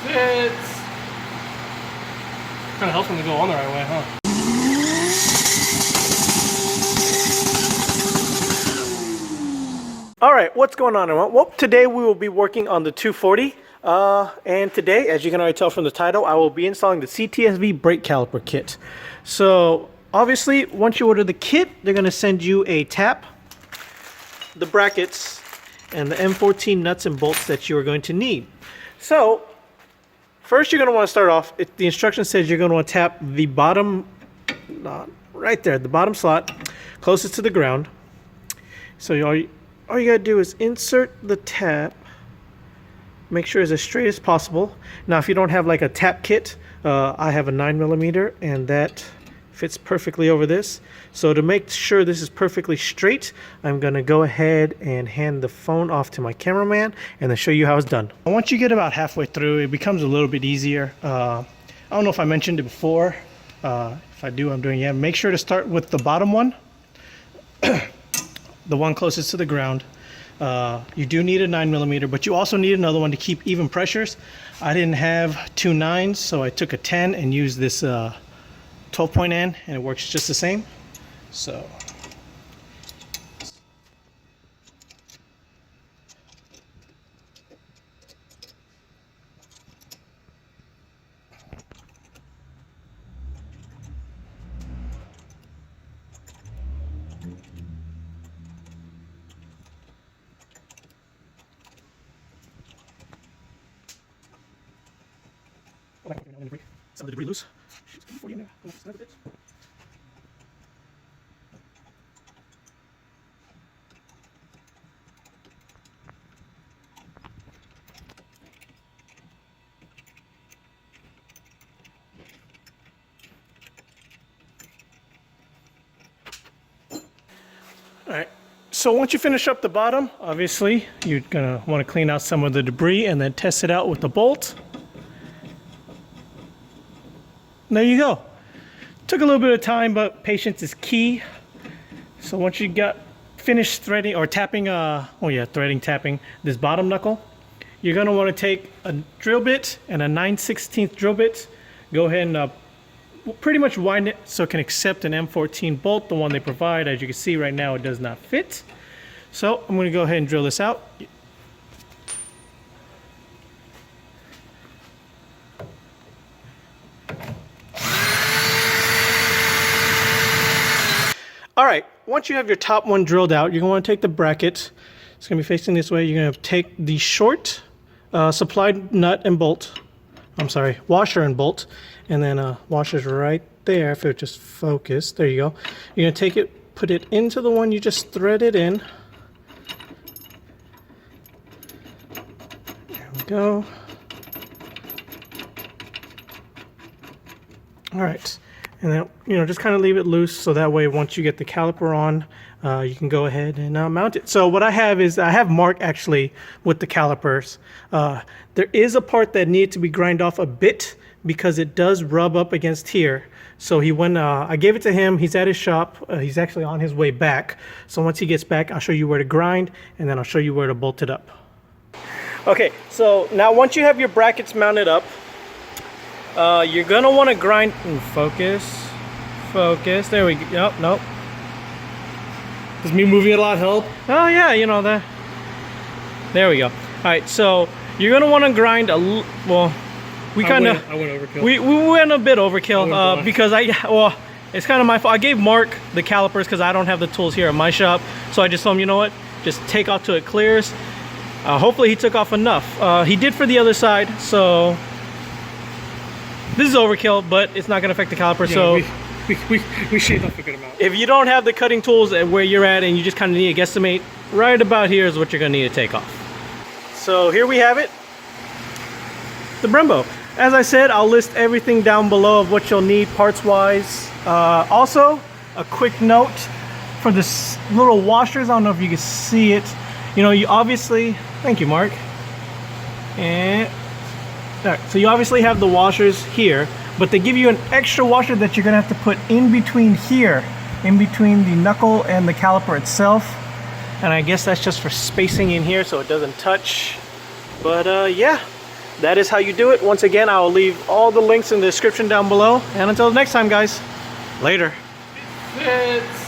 fits. Kind of helps them to go on the right way, huh? Alright, what's going on everyone? Well, today we will be working on the 240. And today, as you can already tell from the title, I will be installing the CTS-V Brake Caliper kit. So, obviously, once you order the kit, they're going to send you a tap, the brackets, and the M14 nuts and bolts that you are going to need. So, first you're going to want to start off, the instruction says you're going to want to tap the bottom, right there, the bottom slot, closest to the ground. So all you gotta do is insert the tap, make sure it's as straight as possible. Now if you don't have like a tap kit, I have a 9mm and that fits perfectly over this. So to make sure this is perfectly straight, I'm gonna go ahead and hand the phone off to my cameraman and then show you how it's done. Once you get about halfway through, it becomes a little bit easier. I don't know if I mentioned it before. If I do, I'm doing it. Make sure to start with the bottom one. The one closest to the ground. You do need a 9mm, but you also need another one to keep even pressures. I didn't have two 9s, so I took a 10 and used this 12-point N, and it works just the same. So some of the debris loose. Alright, so once you finish up the bottom, obviously you're going to want to clean out some of the debris and then test it out with the bolt. There you go. Took a little bit of time, but patience is key. So once you got finished threading or tapping, tapping this bottom knuckle, you're going to want to take a drill bit and a 9/16 drill bit. Go ahead and pretty much wind it so it can accept an M14 bolt, the one they provide. As you can see right now, it does not fit. So I'm going to go ahead and drill this out. Alright, once you have your top one drilled out, you're going to want to take the bracket. It's going to be facing this way. You're going to take the short supplied nut and bolt. I'm sorry, washer and bolt. And then washer's right there, if it just focused. There you go. You're going to take it, put it into the one you just threaded in. There we go. Alright. And then, just kind of leave it loose so that way once you get the caliper on, you can go ahead and mount it. So what I have is, I have Mark actually with the calipers. There is a part that needed to be grind off a bit because it does rub up against here. So I gave it to him, he's at his shop, he's actually on his way back. So once he gets back, I'll show you where to grind and then I'll show you where to bolt it up. Okay, so now once you have your brackets mounted up, you're gonna want to grind. Ooh, focus. There we go. Nope. Does me moving it a lot help? Oh yeah, that. There we go. All right, so you're gonna want to grind well. I went overkill. We went a bit overkill because it's kind of my fault. I gave Mark the calipers because I don't have the tools here at my shop, so I just told him, you know what, just take off till it clears. Hopefully he took off enough. He did for the other side, so. This is overkill, but it's not going to affect the caliper, so we shaved off a good amount. If you don't have the cutting tools at where you're at and you just kind of need to guesstimate, right about here is what you're going to need to take off. So here we have it, the Brembo. As I said, I'll list everything down below of what you'll need parts-wise. Also, a quick note for this little washers. I don't know if you can see it. You obviously, thank you, Mark. And Alright, so you obviously have the washers here, but they give you an extra washer that you're going to have to put in between here, in between the knuckle and the caliper itself. And I guess that's just for spacing in here so it doesn't touch. But yeah, that is how you do it. Once again, I will leave all the links in the description down below. And until next time, guys, later. Fits.